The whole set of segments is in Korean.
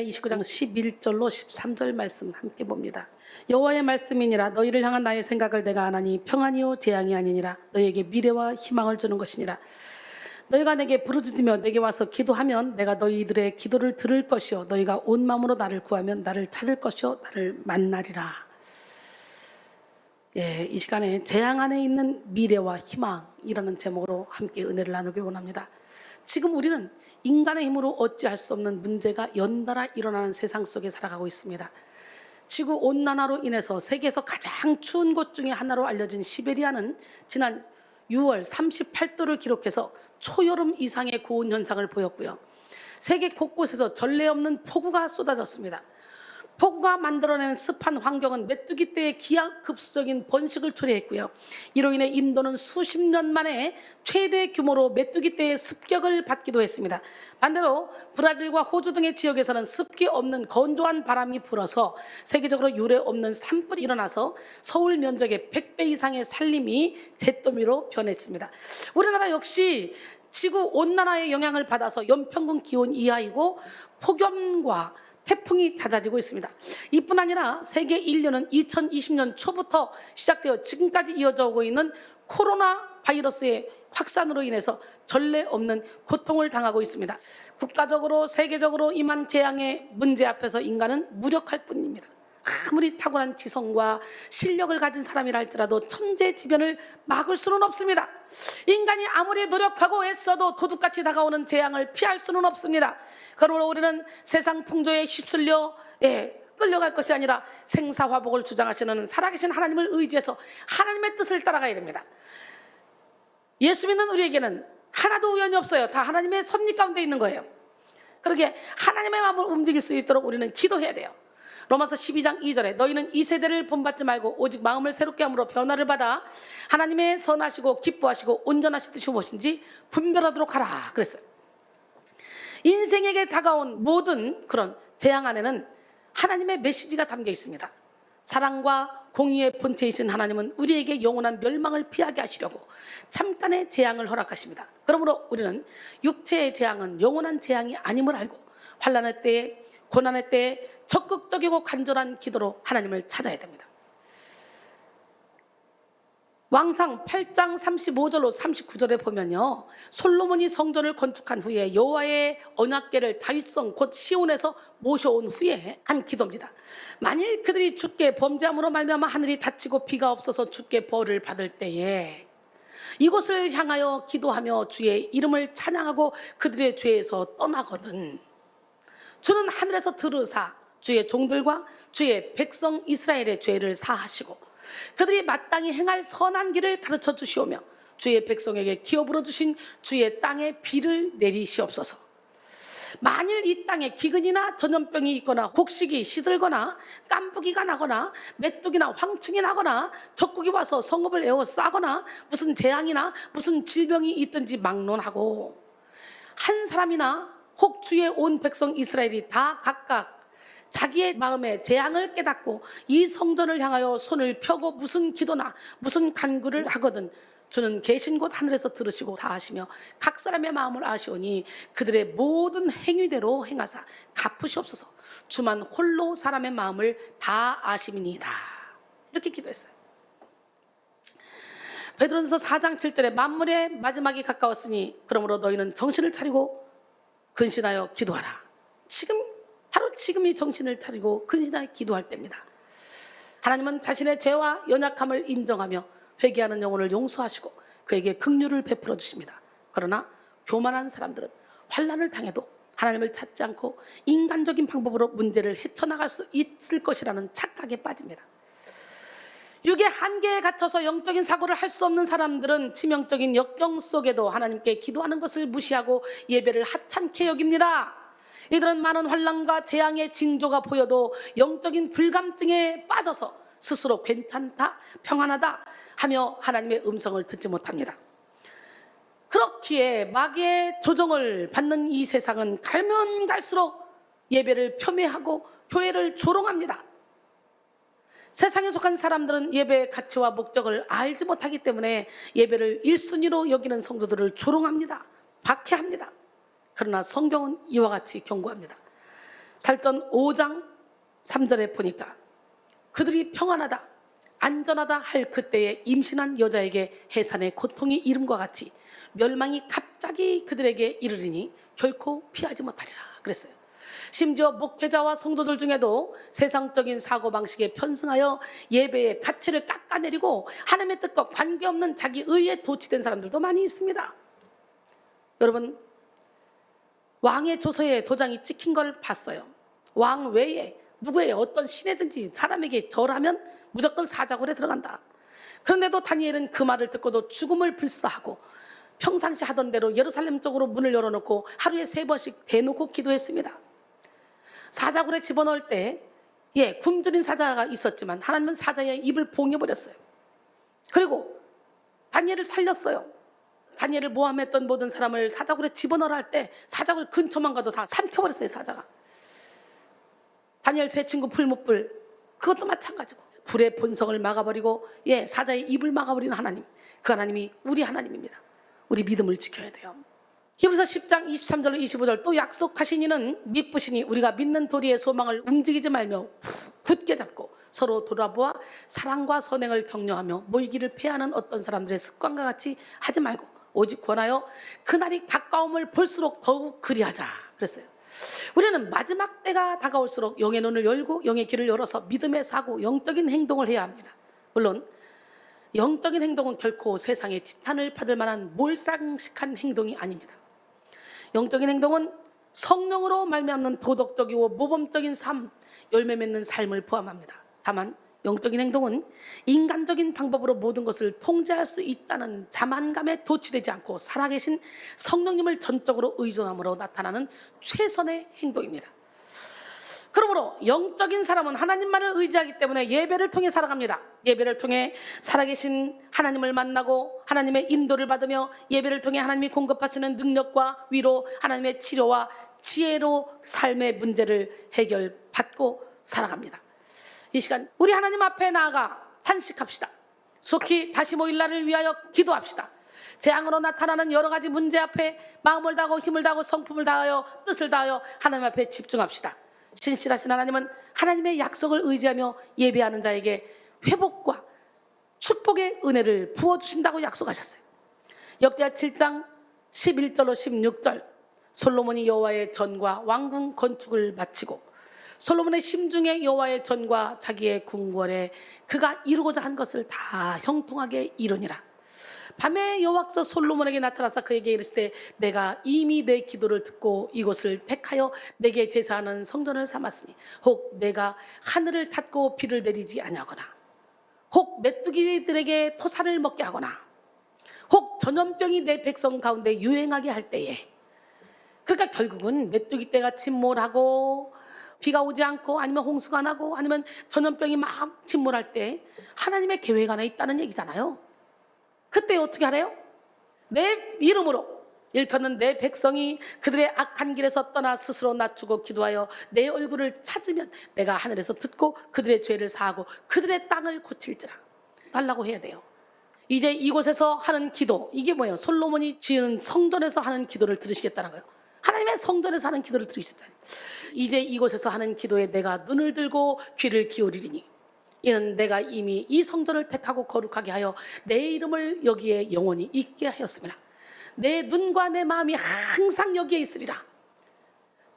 29장 11절로 13절 말씀 함께 봅니다. 여호와의 말씀이니라. 너희를 향한 나의 생각을 내가 아나니 평안이요 재앙이 아니니라. 너희에게 미래와 희망을 주는 것이니라. 너희가 내게 부르짖으며 내게 와서 기도하면 내가 너희들의 기도를 들을 것이요 너희가 온 마음으로 나를 구하면 나를 찾을 것이요 나를 만나리라. 이 시간에 재앙 안에 있는 미래와 희망이라는 제목으로 함께 은혜를 나누길 원합니다. 지금 우리는 인간의 힘으로 어찌할 수 없는 문제가 연달아 일어나는 세상 속에 살아가고 있습니다. 지구온난화로 인해서 세계에서 가장 추운 곳 중에 하나로 알려진 시베리아는 지난 6월 38도를 기록해서 초여름 이상의 고온 현상을 보였고요. 세계 곳곳에서 전례 없는 폭우가 쏟아졌습니다. 폭우가 만들어내는 습한 환경은 메뚜기 떼의 기하급수적인 번식을 초래했고요. 이로 인해 인도는 수십 년 만에 최대 규모로 메뚜기 떼의 습격을 받기도 했습니다. 반대로 브라질과 호주 등의 지역에서는 습기 없는 건조한 바람이 불어서 세계적으로 유례 없는 산불이 일어나서 서울 면적의 100배 이상의 산림이 잿더미로 변했습니다. 우리나라 역시 지구온난화의 영향을 받아서 연평균 기온 이하이고 폭염과 태풍이 잦아지고 있습니다. 이뿐 아니라 세계 인류는 2020년 초부터 시작되어 지금까지 이어져 오고 있는 코로나 바이러스의 확산으로 인해서 전례 없는 고통을 당하고 있습니다. 국가적으로 세계적으로 임한 재앙의 문제 앞에서 인간은 무력할 뿐입니다. 아무리 탁월한 지성과 실력을 가진 사람이라 할지라도 천재지변을 막을 수는 없습니다. 인간이 아무리 노력하고 애써도 도둑같이 다가오는 재앙을 피할 수는 없습니다. 그러므로 우리는 세상 풍조에 휩쓸려 끌려갈 것이 아니라 생사화복을 주장하시는 살아계신 하나님을 의지해서 하나님의 뜻을 따라가야 됩니다. 예수 믿는 우리에게는 하나도 우연이 없어요. 다 하나님의 섭리 가운데 있는 거예요. 그렇게 하나님의 마음을 움직일 수 있도록 우리는 기도해야 돼요. 로마서 12장 2절에 너희는 이 세대를 본받지 말고 오직 마음을 새롭게 함으로 변화를 받아 하나님의 선하시고 기뻐하시고 온전하신 뜻이 무엇인지 분별하도록 하라 그랬어요. 인생에게 다가온 모든 그런 재앙 안에는 하나님의 메시지가 담겨 있습니다. 사랑과 공의의 본체이신 하나님은 우리에게 영원한 멸망을 피하게 하시려고 잠깐의 재앙을 허락하십니다. 그러므로 우리는 육체의 재앙은 영원한 재앙이 아님을 알고 환난의 때에 고난의 때에 적극적이고 간절한 기도로 하나님을 찾아야 됩니다. 왕상 8장 35절로 39절에 보면요, 솔로몬이 성전을 건축한 후에 여호와의 언약궤를 다윗성 곧 시온에서 모셔온 후에 한 기도입니다. 만일 그들이 주께 범죄함으로 말미암아 하늘이 닫히고 비가 없어서 주께 벌을 받을 때에 이곳을 향하여 기도하며 주의 이름을 찬양하고 그들의 죄에서 떠나거든 주는 하늘에서 들으사 주의 종들과 주의 백성 이스라엘의 죄를 사하시고 그들이 마땅히 행할 선한 길을 가르쳐 주시오며 주의 백성에게 기어 불어주신 주의 땅에 비를 내리시옵소서. 만일 이 땅에 기근이나 전염병이 있거나 곡식이 시들거나 깐부기가 나거나 메뚜기나 황충이 나거나 적국이 와서 성읍을 에워싸거나 무슨 재앙이나 무슨 질병이 있든지 막론하고 한 사람이나 혹 주의 온 백성 이스라엘이 다 각각 자기의 마음에 재앙을 깨닫고 이 성전을 향하여 손을 펴고 무슨 기도나 무슨 간구를 하거든 주는 계신 곳 하늘에서 들으시고 사하시며 각 사람의 마음을 아시오니 그들의 모든 행위대로 행하사 갚으시옵소서. 주만 홀로 사람의 마음을 다 아심이니이다. 이렇게 기도했어요. 베드로전서 4장 7절에 만물의 마지막이 가까웠으니 그러므로 너희는 정신을 차리고 근신하여 기도하라. 바로 지금이 정신을 차리고 근신하여 기도할 때입니다. 하나님은 자신의 죄와 연약함을 인정하며 회개하는 영혼을 용서하시고 그에게 긍휼을 베풀어 주십니다. 그러나 교만한 사람들은 환난을 당해도 하나님을 찾지 않고 인간적인 방법으로 문제를 헤쳐나갈 수 있을 것이라는 착각에 빠집니다. 육의 한계에 갇혀서 영적인 사고를 할 수 없는 사람들은 치명적인 역경 속에도 하나님께 기도하는 것을 무시하고 예배를 하찮게 여깁니다. 이들은 많은 환난과 재앙의 징조가 보여도 영적인 불감증에 빠져서 스스로 괜찮다, 평안하다 하며 하나님의 음성을 듣지 못합니다. 그렇기에 마귀의 조종을 받는 이 세상은 갈면 갈수록 예배를 폄훼하고 교회를 조롱합니다. 세상에 속한 사람들은 예배의 가치와 목적을 알지 못하기 때문에 예배를 1순위로 여기는 성도들을 조롱합니다. 박해합니다. 그러나 성경은 이와 같이 경고합니다. 살전 5장 3절에 보니까 그들이 평안하다, 안전하다 할 그때에 임신한 여자에게 해산의 고통이 이름과 같이 멸망이 갑자기 그들에게 이르리니 결코 피하지 못하리라 그랬어요. 심지어 목회자와 성도들 중에도 세상적인 사고방식에 편승하여 예배의 가치를 깎아내리고 하나님의 뜻과 관계없는 자기 의에 도취된 사람들도 많이 있습니다. 여러분, 왕의 조서에 도장이 찍힌 걸 봤어요. 왕 외에 누구의 어떤 신에든지 사람에게 절하면 무조건 사자굴에 들어간다. 그런데도 다니엘은 그 말을 듣고도 죽음을 불사하고 평상시 하던 대로 예루살렘 쪽으로 문을 열어놓고 하루에 3번씩 대놓고 기도했습니다. 사자굴에 집어넣을 때 굶주린 사자가 있었지만 하나님은 사자의 입을 봉해버렸어요. 그리고 다니엘을 살렸어요. 다니엘을 모함했던 모든 사람을 사자굴에 집어넣으라 할 때 사자굴 근처만 가도 다 삼켜버렸어요. 사자가. 다니엘 세 친구 풀무불, 그것도 마찬가지고 불의 본성을 막아버리고 사자의 입을 막아버리는 하나님, 그 하나님이 우리 하나님입니다. 우리 믿음을 지켜야 돼요. 히브리서 10장 23절로 25절 또 약속하신 이는 믿으시니 우리가 믿는 도리의 소망을 움직이지 말며 굳게 잡고 서로 돌아보아 사랑과 선행을 격려하며 모이기를 패하는 어떤 사람들의 습관과 같이 하지 말고 오직 권하여 그날이 가까움을 볼수록 더욱 그리하자 그랬어요. 우리는 마지막 때가 다가올수록 영의 눈을 열고 영의 귀를 열어서 믿음의 사고, 영적인 행동을 해야 합니다. 물론 영적인 행동은 결코 세상의 지탄을 받을 만한 몰상식한 행동이 아닙니다. 영적인 행동은 성령으로 말미암는 도덕적이고 모범적인 삶, 열매 맺는 삶을 포함합니다. 다만 영적인 행동은 인간적인 방법으로 모든 것을 통제할 수 있다는 자만감에 도취되지 않고 살아계신 성령님을 전적으로 의존함으로 나타나는 최선의 행동입니다. 그러므로 영적인 사람은 하나님만을 의지하기 때문에 예배를 통해 살아갑니다. 예배를 통해 살아계신 하나님을 만나고 하나님의 인도를 받으며 예배를 통해 하나님이 공급하시는 능력과 위로, 하나님의 치료와 지혜로 삶의 문제를 해결받고 살아갑니다. 이 시간 우리 하나님 앞에 나아가 탄식합시다. 속히 다시 모일 날을 위하여 기도합시다. 재앙으로 나타나는 여러 가지 문제 앞에 마음을 다하고 힘을 다하고 성품을 다하여 뜻을 다하여 하나님 앞에 집중합시다. 신실하신 하나님은 하나님의 약속을 의지하며 예배하는 자에게 회복과 축복의 은혜를 부어주신다고 약속하셨어요. 역대하 7장 11절로 16절 솔로몬이 여호와의 전과 왕궁 건축을 마치고 솔로몬의 심중에 여호와의 전과 자기의 궁궐에 그가 이루고자 한 것을 다 형통하게 이루니라. 밤에 여호와께서 솔로몬에게 나타나서 그에게 이르시되 내가 이미 내 기도를 듣고 이곳을 택하여 내게 제사하는 성전을 삼았으니 혹 내가 하늘을 닫고 비를 내리지 아니하거나 혹 메뚜기들에게 토사를 먹게 하거나 혹 전염병이 내 백성 가운데 유행하게 할 때에, 그러니까 결국은 메뚜기 떼가 침몰하고 비가 오지 않고 아니면 홍수가 나고 아니면 전염병이 막 침몰할 때 하나님의 계획 안에 있다는 얘기잖아요. 그때 어떻게 하래요? 내 이름으로 일컫는 내 백성이 그들의 악한 길에서 떠나 스스로 낮추고 기도하여 내 얼굴을 찾으면 내가 하늘에서 듣고 그들의 죄를 사하고 그들의 땅을 고칠지라 달라고 해야 돼요. 이제 이곳에서 하는 기도, 이게 뭐예요? 솔로몬이 지은 성전에서 하는 기도를 들으시겠다는 거예요. 하나님의 성전에서 하는 기도를 들으시다. 이제 이곳에서 하는 기도에 내가 눈을 들고 귀를 기울이리니 이는 내가 이미 이 성전을 택하고 거룩하게 하여 내 이름을 여기에 영원히 있게 하였습니다. 내 눈과 내 마음이 항상 여기에 있으리라.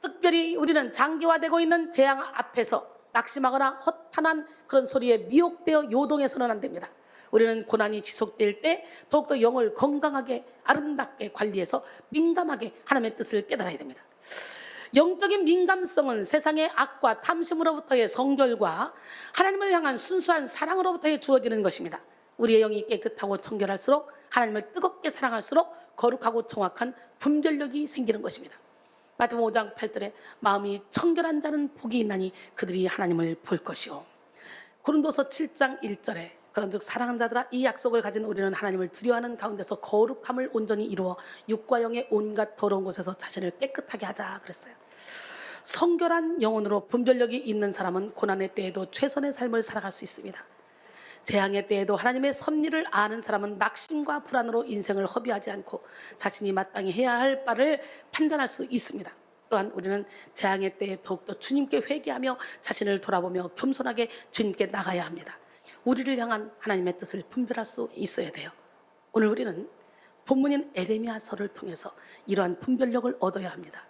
특별히 우리는 장기화되고 있는 재앙 앞에서 낙심하거나 허탄한 그런 소리에 미혹되어 요동해서는 안 됩니다. 우리는 고난이 지속될 때 더욱더 영을 건강하게 아름답게 관리해서 민감하게 하나님의 뜻을 깨달아야 됩니다. 영적인 민감성은 세상의 악과 탐심으로부터의 성결과 하나님을 향한 순수한 사랑으로부터의 주어지는 것입니다. 우리의 영이 깨끗하고 청결할수록 하나님을 뜨겁게 사랑할수록 거룩하고 정확한 분별력이 생기는 것입니다. 마태복음 5장 8절에 마음이 청결한 자는 복이 있나니 그들이 하나님을 볼 것이요. 고린도서 7장 1절에 그런즉 사랑하는 자들아 이 약속을 가진 우리는 하나님을 두려워하는 가운데서 거룩함을 온전히 이루어 육과 영의 온갖 더러운 곳에서 자신을 깨끗하게 하자 그랬어요. 성결한 영혼으로 분별력이 있는 사람은 고난의 때에도 최선의 삶을 살아갈 수 있습니다. 재앙의 때에도 하나님의 섭리를 아는 사람은 낙심과 불안으로 인생을 허비하지 않고 자신이 마땅히 해야 할 바를 판단할 수 있습니다. 또한 우리는 재앙의 때에 더욱더 주님께 회개하며 자신을 돌아보며 겸손하게 주님께 나가야 합니다. 우리를 향한 하나님의 뜻을 분별할 수 있어야 돼요. 오늘 우리는 본문인 에레미야서를 통해서 이러한 분별력을 얻어야 합니다.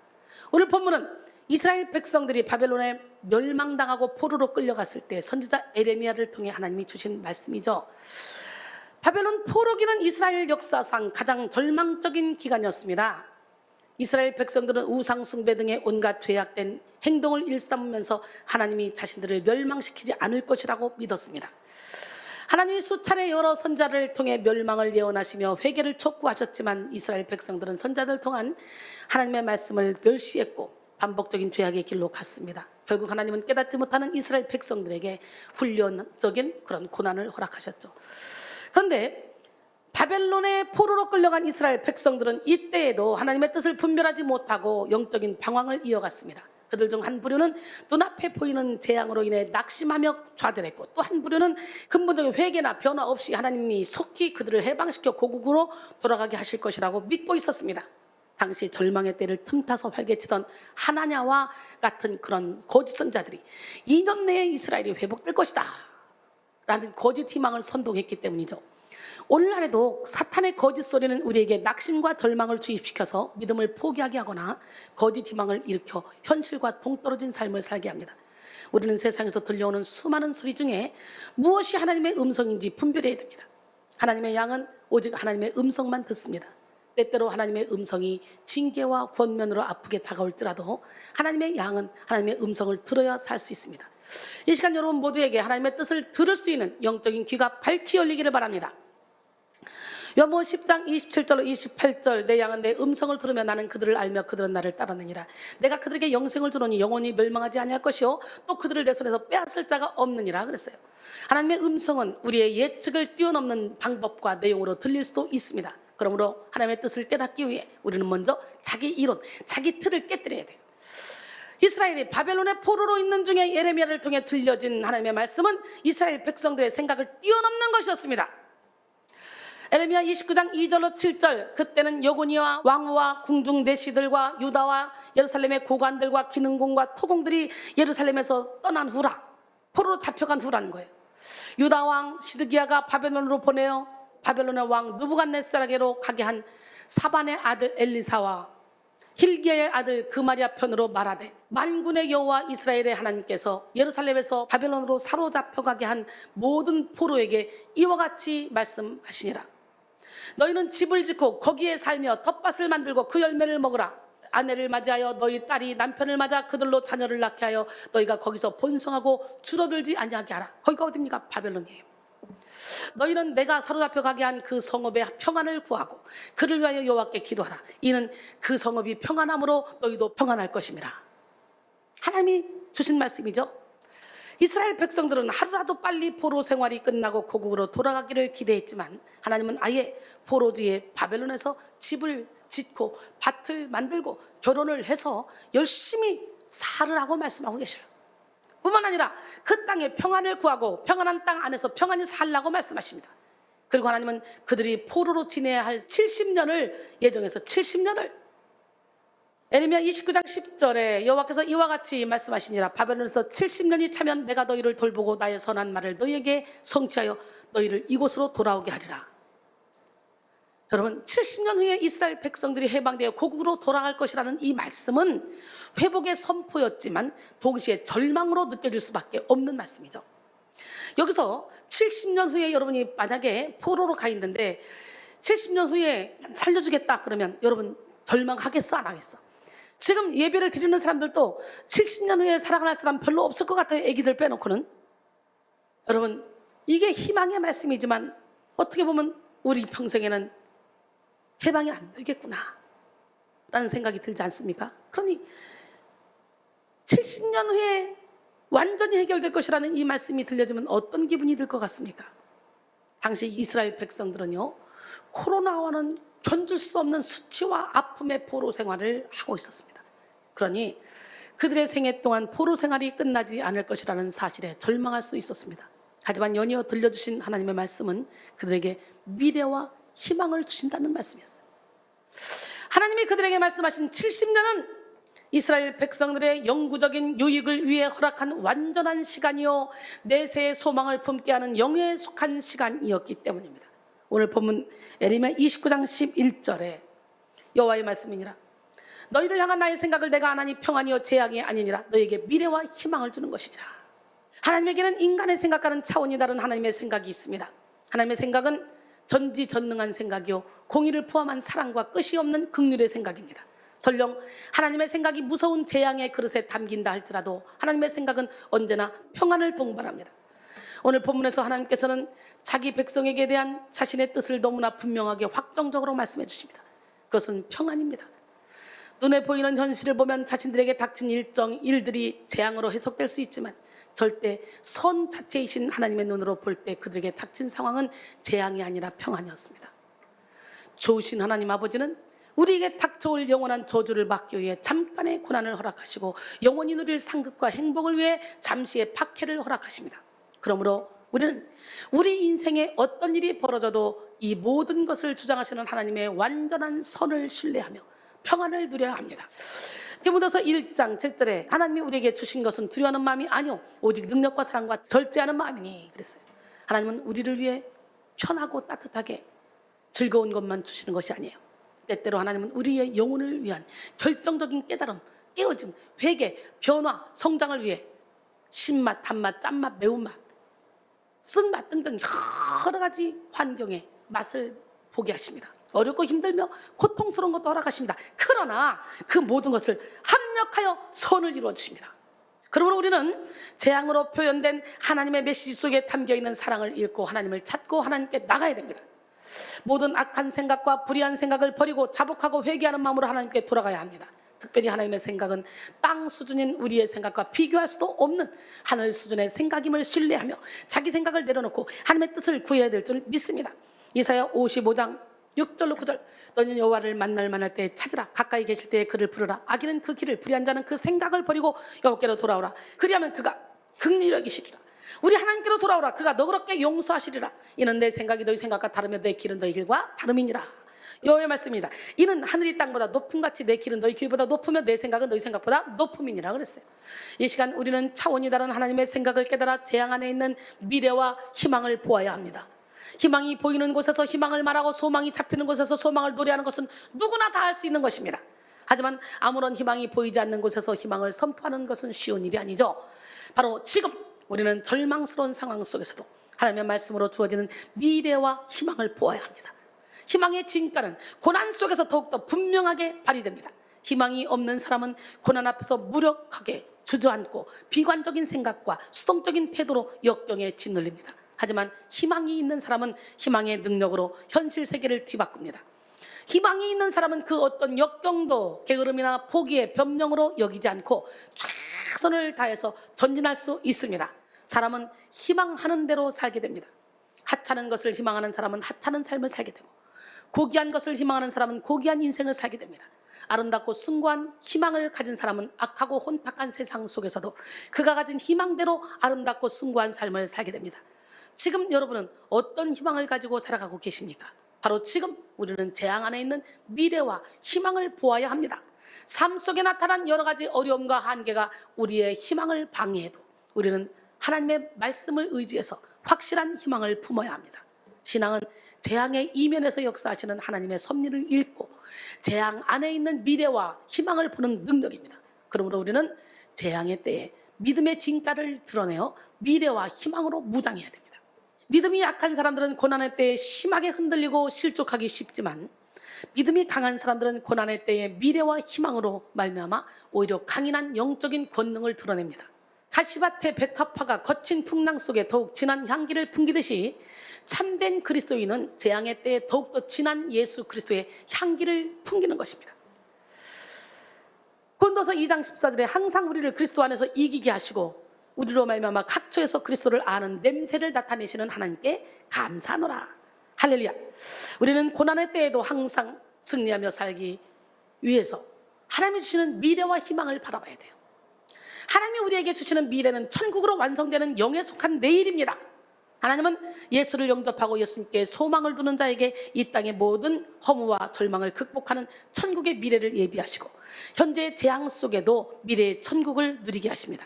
오늘 본문은 이스라엘 백성들이 바벨론에 멸망당하고 포로로 끌려갔을 때 선지자 에레미야를 통해 하나님이 주신 말씀이죠. 바벨론 포로기는 이스라엘 역사상 가장 절망적인 기간이었습니다. 이스라엘 백성들은 우상 숭배 등의 온갖 죄악된 행동을 일삼으면서 하나님이 자신들을 멸망시키지 않을 것이라고 믿었습니다. 하나님이 수차례 여러 선자를 통해 멸망을 예언하시며 회개를 촉구하셨지만 이스라엘 백성들은 선자들을 통한 하나님의 말씀을 멸시했고 반복적인 죄악의 길로 갔습니다. 결국 하나님은 깨닫지 못하는 이스라엘 백성들에게 훈련적인 그런 고난을 허락하셨죠. 그런데 바벨론의 포로로 끌려간 이스라엘 백성들은 이때에도 하나님의 뜻을 분별하지 못하고 영적인 방황을 이어갔습니다. 그들 중 한 부류는 눈앞에 보이는 재앙으로 인해 낙심하며 좌절했고, 또 한 부류는 근본적인 회개나 변화 없이 하나님이 속히 그들을 해방시켜 고국으로 돌아가게 하실 것이라고 믿고 있었습니다. 당시 절망의 때를 틈타서 활개치던 하나냐와 같은 그런 거짓 선자들이 2년 내에 이스라엘이 회복될 것이다 라는 거짓 희망을 선동했기 때문이죠. 오늘날에도 사탄의 거짓 소리는 우리에게 낙심과 절망을 주입시켜서 믿음을 포기하게 하거나 거짓 희망을 일으켜 현실과 동떨어진 삶을 살게 합니다. 우리는 세상에서 들려오는 수많은 소리 중에 무엇이 하나님의 음성인지 분별해야 됩니다. 하나님의 양은 오직 하나님의 음성만 듣습니다. 때때로 하나님의 음성이 징계와 권면으로 아프게 다가올지라도 하나님의 양은 하나님의 음성을 들어야 살 수 있습니다. 이 시간 여러분 모두에게 하나님의 뜻을 들을 수 있는 영적인 귀가 밝히 열리기를 바랍니다. 요한복음 10장 27절로 28절 내 양은 내 음성을 들으며 나는 그들을 알며 그들은 나를 따르느니라. 내가 그들에게 영생을 주노니 영원히 멸망하지 아니할 것이요 또 그들을 내 손에서 빼앗을 자가 없느니라 그랬어요. 하나님의 음성은 우리의 예측을 뛰어넘는 방법과 내용으로 들릴 수도 있습니다. 그러므로 하나님의 뜻을 깨닫기 위해 우리는 먼저 자기 이론, 자기 틀을 깨뜨려야 돼요. 이스라엘이 바벨론의 포로로 있는 중에 예레미야를 통해 들려진 하나님의 말씀은 이스라엘 백성들의 생각을 뛰어넘는 것이었습니다. 에레미야 29장 2절로 7절 그때는 여고니와 왕후와 궁중 내시들과 유다와 예루살렘의 고관들과 기능공과 토공들이 예루살렘에서 떠난 후라, 포로로 잡혀간 후라는 거예요. 유다 왕 시드기야가 바벨론으로 보내어 바벨론의 왕 느부갓네살에게로 가게 한 사반의 아들 엘리사와 힐기야의 아들 그마리아 편으로 말하되 만군의 여호와 이스라엘의 하나님께서 예루살렘에서 바벨론으로 사로잡혀 가게 한 모든 포로에게 이와 같이 말씀하시니라. 너희는 집을 짓고 거기에 살며 텃밭을 만들고 그 열매를 먹으라. 아내를 맞이하여 너희 딸이 남편을 맞아 그들로 자녀를 낳게 하여 너희가 거기서 번성하고 줄어들지 아니하게 하라. 거기가 어디입니까? 바벨론이에요. 너희는 내가 사로잡혀 가게 한 그 성읍의 평안을 구하고 그를 위하여 여호와께 기도하라. 이는 그 성읍이 평안함으로 너희도 평안할 것임이라. 하나님이 주신 말씀이죠. 이스라엘 백성들은 하루라도 빨리 포로 생활이 끝나고 고국으로 돌아가기를 기대했지만 하나님은 아예 포로 뒤에 바벨론에서 집을 짓고 밭을 만들고 결혼을 해서 열심히 살으라고 말씀하고 계셔요. 뿐만 아니라 그 땅에 평안을 구하고 평안한 땅 안에서 평안히 살라고 말씀하십니다. 그리고 하나님은 그들이 포로로 지내야 할 70년을 예정해서 70년을 에레미야 29장 10절에 여호와께서 이와 같이 말씀하시니라. 바벨론에서 70년이 차면 내가 너희를 돌보고 나의 선한 말을 너희에게 성취하여 너희를 이곳으로 돌아오게 하리라. 여러분 70년 후에 이스라엘 백성들이 해방되어 고국으로 돌아갈 것이라는 이 말씀은 회복의 선포였지만 동시에 절망으로 느껴질 수밖에 없는 말씀이죠. 여기서 70년 후에 여러분이 만약에 포로로 가 있는데 70년 후에 살려주겠다 그러면 여러분 절망하겠어 안 하겠어? 지금 예배를 드리는 사람들도 70년 후에 살아갈 사람 별로 없을 것 같아요. 애기들 빼놓고는. 여러분 이게 희망의 말씀이지만 어떻게 보면 우리 평생에는 해방이 안 되겠구나 라는 생각이 들지 않습니까? 그러니 70년 후에 완전히 해결될 것이라는 이 말씀이 들려지면 어떤 기분이 들 것 같습니까? 당시 이스라엘 백성들은요 코로나와는 견딜 수 없는 수치와 아픔의 포로 생활을 하고 있었습니다. 그러니 그들의 생애 동안 포로 생활이 끝나지 않을 것이라는 사실에 절망할 수 있었습니다. 하지만 연이어 들려주신 하나님의 말씀은 그들에게 미래와 희망을 주신다는 말씀이었어요. 하나님이 그들에게 말씀하신 70년은 이스라엘 백성들의 영구적인 유익을 위해 허락한 완전한 시간이요 내세의 소망을 품게 하는 영에 속한 시간이었기 때문입니다. 오늘 본문 에레미야 29장 11절에 여호와의 말씀이니라. 너희를 향한 나의 생각을 내가 안 하니 평안이요 재앙이 아니니라. 너희에게 미래와 희망을 주는 것이니라. 하나님에게는 인간의 생각과는 차원이 다른 하나님의 생각이 있습니다. 하나님의 생각은 전지전능한 생각이요 공의를 포함한 사랑과 끝이 없는 긍휼의 생각입니다. 설령 하나님의 생각이 무서운 재앙의 그릇에 담긴다 할지라도 하나님의 생각은 언제나 평안을 동반합니다. 오늘 본문에서 하나님께서는 자기 백성에게 대한 자신의 뜻을 너무나 분명하게 확정적으로 말씀해 주십니다. 그것은 평안입니다. 눈에 보이는 현실을 보면 자신들에게 닥친 일들이 재앙으로 해석될 수 있지만 절대 선 자체이신 하나님의 눈으로 볼 때 그들에게 닥친 상황은 재앙이 아니라 평안이었습니다. 좋으신 하나님 아버지는 우리에게 닥쳐올 영원한 저주를 막기 위해 잠깐의 고난을 허락하시고 영원히 누릴 상급과 행복을 위해 잠시의 박해를 허락하십니다. 그러므로 우리는 우리 인생에 어떤 일이 벌어져도 이 모든 것을 주장하시는 하나님의 완전한 선을 신뢰하며 평안을 누려야 합니다. 디모데서 1장 7절에 하나님이 우리에게 주신 것은 두려워하는 마음이 아니오 오직 능력과 사랑과 절제하는 마음이니 그랬어요. 하나님은 우리를 위해 편하고 따뜻하게 즐거운 것만 주시는 것이 아니에요. 때때로 하나님은 우리의 영혼을 위한 결정적인 깨달음, 깨어짐, 회개, 변화, 성장을 위해 신맛, 단맛, 짠맛, 매운맛, 쓴맛 등등 여러 가지 환경의 맛을 보게 하십니다. 어렵고 힘들며 고통스러운 것도 허락하십니다. 그러나 그 모든 것을 합력하여 선을 이루어 주십니다. 그러므로 우리는 재앙으로 표현된 하나님의 메시지 속에 담겨있는 사랑을 읽고 하나님을 찾고 하나님께 나가야 됩니다. 모든 악한 생각과 불의한 생각을 버리고 자복하고 회개하는 마음으로 하나님께 돌아가야 합니다. 특별히 하나님의 생각은 땅 수준인 우리의 생각과 비교할 수도 없는 하늘 수준의 생각임을 신뢰하며 자기 생각을 내려놓고 하나님의 뜻을 구해야 될 줄 믿습니다. 이사야 55장 6절로 9절 너희는 여호와를 만날 때 찾으라. 가까이 계실 때에 그를 부르라. 악인은 그 길을 불의한 자는 그 생각을 버리고 여호와께로 돌아오라. 그리하면 그가 긍휼히 여기시리라. 우리 하나님께로 돌아오라. 그가 너그럽게 용서하시리라. 이는 내 생각이 너희 생각과 다르며 내 길은 너희 길과 다름이니라. 여호와의 말씀입니다. 이는 하늘이 땅보다 높음같이 내 길은 너희 길보다 높으며 내 생각은 너희 생각보다 높음이니라 그랬어요. 이 시간 우리는 차원이 다른 하나님의 생각을 깨달아 재앙 안에 있는 미래와 희망을 보아야 합니다. 희망이 보이는 곳에서 희망을 말하고 소망이 잡히는 곳에서 소망을 노래하는 것은 누구나 다 할 수 있는 것입니다. 하지만 아무런 희망이 보이지 않는 곳에서 희망을 선포하는 것은 쉬운 일이 아니죠. 바로 지금 우리는 절망스러운 상황 속에서도 하나님의 말씀으로 주어지는 미래와 희망을 보아야 합니다. 희망의 진가는 고난 속에서 더욱더 분명하게 발휘됩니다. 희망이 없는 사람은 고난 앞에서 무력하게 주저앉고 비관적인 생각과 수동적인 태도로 역경에 짓눌립니다. 하지만 희망이 있는 사람은 희망의 능력으로 현실 세계를 뒤바꿉니다. 희망이 있는 사람은 그 어떤 역경도 게으름이나 포기의 변명으로 여기지 않고 최선을 다해서 전진할 수 있습니다. 사람은 희망하는 대로 살게 됩니다. 하찮은 것을 희망하는 사람은 하찮은 삶을 살게 되고 고귀한 것을 희망하는 사람은 고귀한 인생을 살게 됩니다. 아름답고 숭고한 희망을 가진 사람은 악하고 혼탁한 세상 속에서도 그가 가진 희망대로 아름답고 숭고한 삶을 살게 됩니다. 지금 여러분은 어떤 희망을 가지고 살아가고 계십니까? 바로 지금 우리는 재앙 안에 있는 미래와 희망을 보아야 합니다. 삶 속에 나타난 여러 가지 어려움과 한계가 우리의 희망을 방해해도 우리는 하나님의 말씀을 의지해서 확실한 희망을 품어야 합니다. 신앙은 재앙의 이면에서 역사하시는 하나님의 섭리를 읽고 재앙 안에 있는 미래와 희망을 보는 능력입니다. 그러므로 우리는 재앙의 때에 믿음의 진가를 드러내어 미래와 희망으로 무장해야 됩니다. 믿음이 약한 사람들은 고난의 때에 심하게 흔들리고 실족하기 쉽지만 믿음이 강한 사람들은 고난의 때에 미래와 희망으로 말미암아 오히려 강인한 영적인 권능을 드러냅니다. 가시밭의 백합화가 거친 풍랑 속에 더욱 진한 향기를 풍기듯이 참된 그리스도인은 재앙의 때에 더욱더 진한 예수 그리스도의 향기를 풍기는 것입니다. 고린도서 2장 14절에 항상 우리를 그리스도 안에서 이기게 하시고 우리로 말미암아 각처에서 그리스도를 아는 냄새를 나타내시는 하나님께 감사하노라. 할렐루야. 우리는 고난의 때에도 항상 승리하며 살기 위해서 하나님이 주시는 미래와 희망을 바라봐야 돼요. 하나님이 우리에게 주시는 미래는 천국으로 완성되는 영에 속한 내일입니다. 하나님은 예수를 영접하고 예수님께 소망을 두는 자에게 이 땅의 모든 허무와 절망을 극복하는 천국의 미래를 예비하시고 현재의 재앙 속에도 미래의 천국을 누리게 하십니다.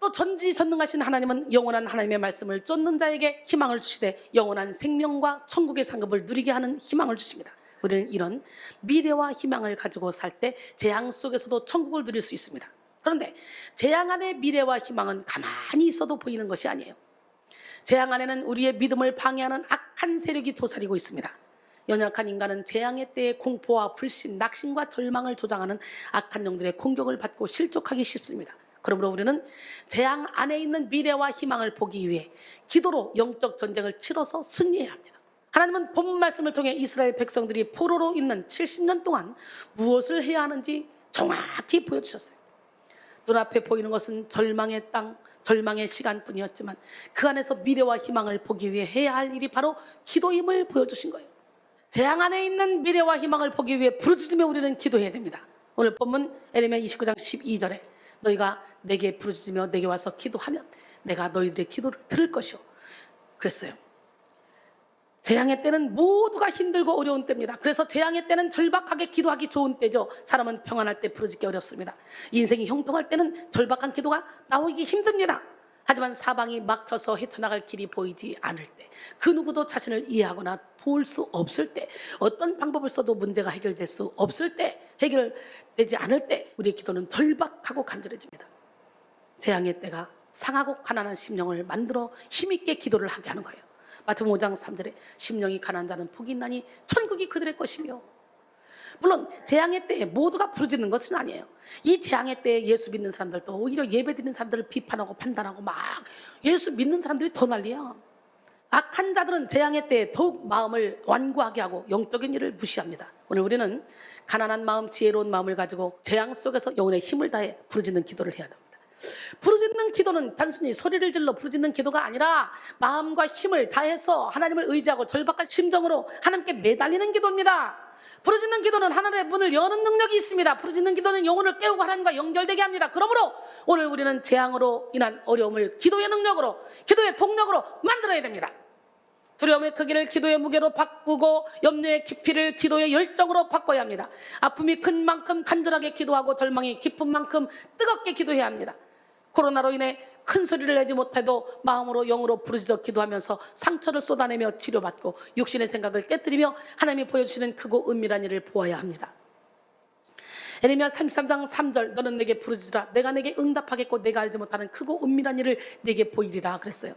또 전지전능하신 하나님은 영원한 하나님의 말씀을 쫓는 자에게 희망을 주시되 영원한 생명과 천국의 상급을 누리게 하는 희망을 주십니다. 우리는 이런 미래와 희망을 가지고 살 때 재앙 속에서도 천국을 누릴 수 있습니다. 그런데 재앙 안의 미래와 희망은 가만히 있어도 보이는 것이 아니에요. 재앙 안에는 우리의 믿음을 방해하는 악한 세력이 도사리고 있습니다. 연약한 인간은 재앙의 때에 공포와 불신, 낙심과 절망을 조장하는 악한 영들의 공격을 받고 실족하기 쉽습니다. 그러므로 우리는 재앙 안에 있는 미래와 희망을 보기 위해 기도로 영적 전쟁을 치러서 승리해야 합니다. 하나님은 본 말씀을 통해 이스라엘 백성들이 포로로 있는 70년 동안 무엇을 해야 하는지 정확히 보여주셨어요. 눈앞에 보이는 것은 절망의 땅, 절망의 시간뿐이었지만 그 안에서 미래와 희망을 보기 위해 해야 할 일이 바로 기도임을 보여주신 거예요. 재앙 안에 있는 미래와 희망을 보기 위해 부르짖으며 우리는 기도해야 됩니다. 오늘 본문 에레미야 29장 12절에 너희가 내게 부르짖으며 내게 와서 기도하면 내가 너희들의 기도를 들을 것이요 그랬어요. 재앙의 때는 모두가 힘들고 어려운 때입니다. 그래서 재앙의 때는 절박하게 기도하기 좋은 때죠. 사람은 평안할 때 부르짖기 어렵습니다. 인생이 형통할 때는 절박한 기도가 나오기 힘듭니다. 하지만 사방이 막혀서 헤쳐나갈 길이 보이지 않을 때, 그 누구도 자신을 이해하거나 도울 수 없을 때, 어떤 방법을 써도 문제가 해결될 수 없을 때, 해결되지 않을 때 우리의 기도는 절박하고 간절해집니다. 재앙의 때가 상하고 가난한 심령을 만들어 힘있게 기도를 하게 하는 거예요. 마태복음 5장 3절에 심령이 가난한 자는 복이 있나니 천국이 그들의 것이며, 물론 재앙의 때에 모두가 부르짖는 것은 아니에요. 이 재앙의 때에 예수 믿는 사람들도 오히려 예배드리는 사람들을 비판하고 판단하고 막 예수 믿는 사람들이 더 난리야. 악한 자들은 재앙의 때에 더욱 마음을 완고하게 하고 영적인 일을 무시합니다. 오늘 우리는 가난한 마음, 지혜로운 마음을 가지고 재앙 속에서 영혼의 힘을 다해 부르짖는 기도를 해야 합니다. 부르짖는 기도는 단순히 소리를 질러 부르짖는 기도가 아니라 마음과 힘을 다해서 하나님을 의지하고 절박한 심정으로 하나님께 매달리는 기도입니다. 부르짖는 기도는 하늘의 문을 여는 능력이 있습니다. 부르짖는 기도는 영혼을 깨우고 하나님과 연결되게 합니다. 그러므로 오늘 우리는 재앙으로 인한 어려움을 기도의 능력으로, 기도의 동력으로 만들어야 됩니다. 두려움의 크기를 기도의 무게로 바꾸고 염려의 깊이를 기도의 열정으로 바꿔야 합니다. 아픔이 큰 만큼 간절하게 기도하고 절망이 깊은 만큼 뜨겁게 기도해야 합니다. 코로나로 인해 큰 소리를 내지 못해도 마음으로 영으로 부르짖어 기도하면서 상처를 쏟아내며 치료받고 육신의 생각을 깨뜨리며 하나님이 보여주시는 크고 은밀한 일을 보아야 합니다. 에레미야 33장 3절 너는 내게 부르짖으라 내가 내게 응답하겠고 내가 알지 못하는 크고 은밀한 일을 내게 보이리라 그랬어요.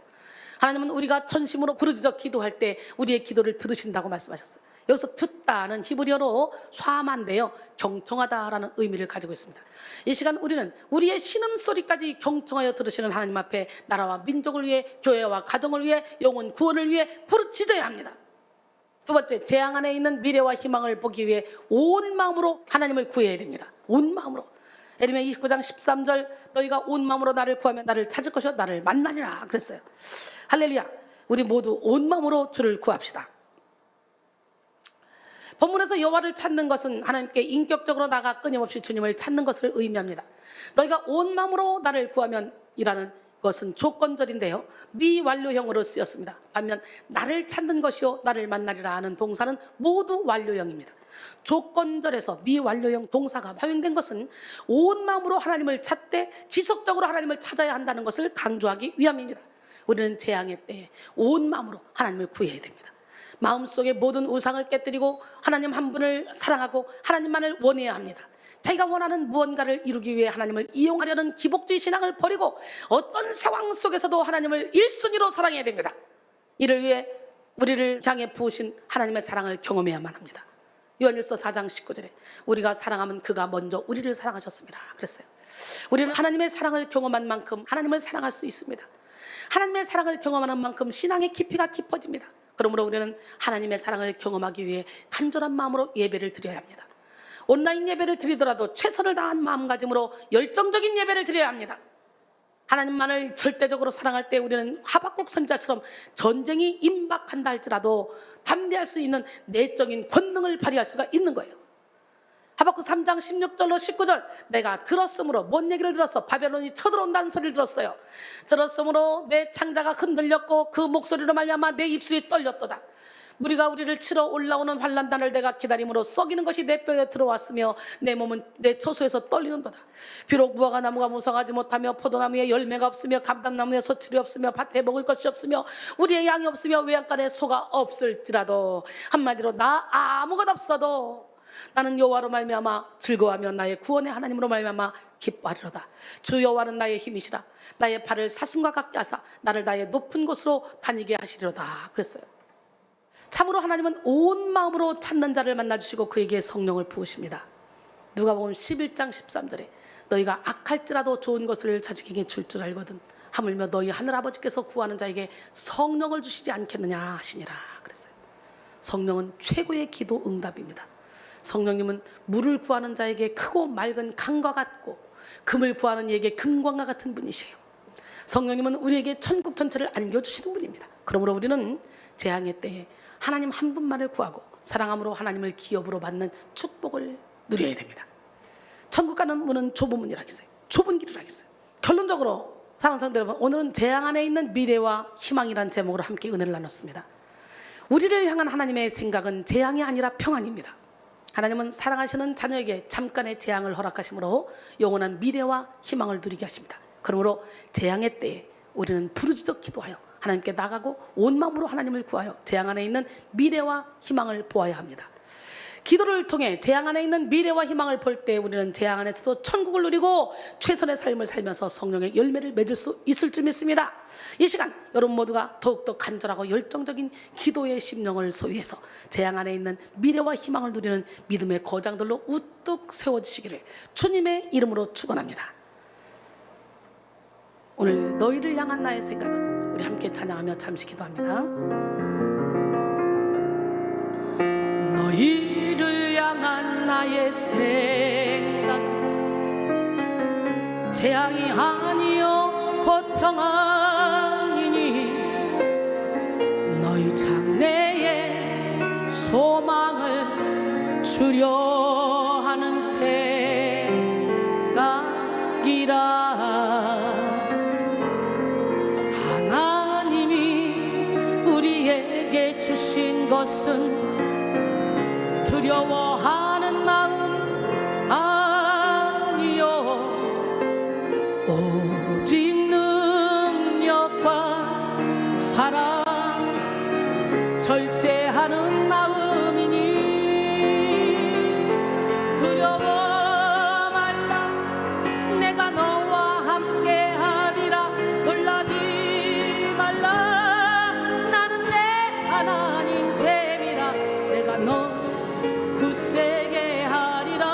하나님은 우리가 전심으로 부르짖어 기도할 때 우리의 기도를 들으신다고 말씀하셨어요. 여기서 듣다는 히브리어로 샤만데요, 경청하다라는 의미를 가지고 있습니다. 이 시간 우리는 우리의 신음소리까지 경청하여 들으시는 하나님 앞에 나라와 민족을 위해, 교회와 가정을 위해, 영혼 구원을 위해 부르짖어야 합니다. 두 번째, 재앙 안에 있는 미래와 희망을 보기 위해 온 마음으로 하나님을 구해야 됩니다. 온 마음으로. 에레미야 29장 13절 너희가 온 마음으로 나를 구하면 나를 찾을 것이요 나를 만나리라 그랬어요. 할렐루야. 우리 모두 온 마음으로 주를 구합시다. 본문에서 여호와를 찾는 것은 하나님께 인격적으로 나가 끊임없이 주님을 찾는 것을 의미합니다. 너희가 온 마음으로 나를 구하면 이라는 것은 조건절인데요, 미완료형으로 쓰였습니다. 반면 나를 찾는 것이요 나를 만나리라 하는 동사는 모두 완료형입니다. 조건절에서 미완료형 동사가 사용된 것은 온 마음으로 하나님을 찾되 지속적으로 하나님을 찾아야 한다는 것을 강조하기 위함입니다. 우리는 재앙의 때에 온 마음으로 하나님을 구해야 됩니다. 마음속의 모든 우상을 깨뜨리고 하나님 한 분을 사랑하고 하나님만을 원해야 합니다. 자기가 원하는 무언가를 이루기 위해 하나님을 이용하려는 기복주의 신앙을 버리고 어떤 상황 속에서도 하나님을 1순위로 사랑해야 됩니다. 이를 위해 우리를 향해 부으신 하나님의 사랑을 경험해야만 합니다. 요한일서 4장 19절에 우리가 사랑하면 그가 먼저 우리를 사랑하셨습니다 그랬어요. 우리는 하나님의 사랑을 경험한 만큼 하나님을 사랑할 수 있습니다. 하나님의 사랑을 경험하는 만큼 신앙의 깊이가 깊어집니다. 그러므로 우리는 하나님의 사랑을 경험하기 위해 간절한 마음으로 예배를 드려야 합니다. 온라인 예배를 드리더라도 최선을 다한 마음가짐으로 열정적인 예배를 드려야 합니다. 하나님만을 절대적으로 사랑할 때 우리는 하박국 선지자처럼 전쟁이 임박한다 할지라도 담대할 수 있는 내적인 권능을 발휘할 수가 있는 거예요. 하박국 3장 16절로 19절 내가 들었으므로 뭔 얘기를 들었어? 바벨론이 쳐들어온다는 소리를 들었어요. 들었으므로 내 창자가 흔들렸고 그 목소리로 말미암아 내 입술이 떨렸도다. 무리가 우리를 치러 올라오는 환난단을 내가 기다림으로 썩이는 것이 내 뼈에 들어왔으며 내 몸은 내 처소에서 떨리는도다. 비록 무화과 나무가 무성하지 못하며 포도나무에 열매가 없으며 감람나무에 소출이 없으며 밭에 먹을 것이 없으며 우리의 양이 없으며 외양간에 소가 없을지라도 한마디로 나 아무것도 없어도 나는 여호와로 말미암아 즐거워하며 나의 구원의 하나님으로 말미암아 기뻐하리로다. 주 여호와는 나의 힘이시라. 나의 발을 사슴과 같게 하사 나를 나의 높은 곳으로 다니게 하시리로다. 그랬어요. 참으로 하나님은 온 마음으로 찾는 자를 만나주시고 그에게 성령을 부으십니다. 누가복음 11장 13절에 너희가 악할지라도 좋은 것을 자식에게 줄 줄 알거든 하물며 너희 하늘아버지께서 구하는 자에게 성령을 주시지 않겠느냐 하시니라 그랬어요. 성령은 최고의 기도 응답입니다. 성령님은 물을 구하는 자에게 크고 맑은 강과 같고 금을 구하는 이에게 금광과 같은 분이세요. 성령님은 우리에게 천국 전체를 안겨주시는 분입니다. 그러므로 우리는 재앙의 때에 하나님 한 분만을 구하고 사랑함으로 하나님을 기업으로 받는 축복을 누려야 됩니다. 천국 가는 문은 좁은 문이라 했어요. 좁은 길이라 했어요. 결론적으로 사랑하는 성도 여러분, 오늘은 재앙 안에 있는 미래와 희망이라는 제목으로 함께 은혜를 나눴습니다. 우리를 향한 하나님의 생각은 재앙이 아니라 평안입니다. 하나님은 사랑하시는 자녀에게 잠깐의 재앙을 허락하심으로 영원한 미래와 희망을 누리게 하십니다. 그러므로 재앙의 때에 우리는 부르짖어 기도하여 하나님께 나가고 온 마음으로 하나님을 구하여 재앙 안에 있는 미래와 희망을 보아야 합니다. 기도를 통해 재앙 안에 있는 미래와 희망을 볼 때 우리는 재앙 안에서도 천국을 누리고 최선의 삶을 살면서 성령의 열매를 맺을 수 있을 줄 믿습니다. 이 시간 여러분 모두가 더욱더 간절하고 열정적인 기도의 심령을 소유해서 재앙 안에 있는 미래와 희망을 누리는 믿음의 거장들로 우뚝 세워주시기를 주님의 이름으로 축원합니다. 오늘 너희를 향한 나의 생각은 우리 함께 찬양하며 잠시 기도합니다. 너희를 향한 나의 생각은 재앙이 아니요 곧 평안이니 너희 장래에 소망을 주려 하는 생각이라. 주신 것은 두려워하는 마음 아니요 오직 능력과 사랑 절제하는 마음이니 두려워 말라 내가 너와 함께하리라 놀라지 말라 하나님 됨이라 내가 너 굳세게 하리라.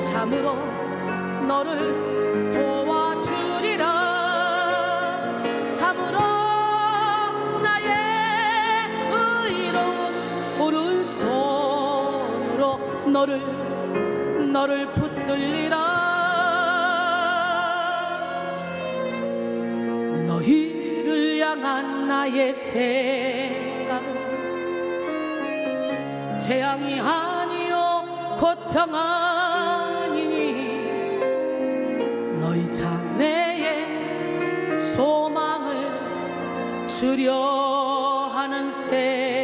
참으로 너를 도와주리라. 참으로 나의 의로운 오른손으로 너를 붙들리라. 너희를 향한 나의 생각은 재앙이 아니요 곧 평안이니 너희 장래에 소망을 주려 하는 새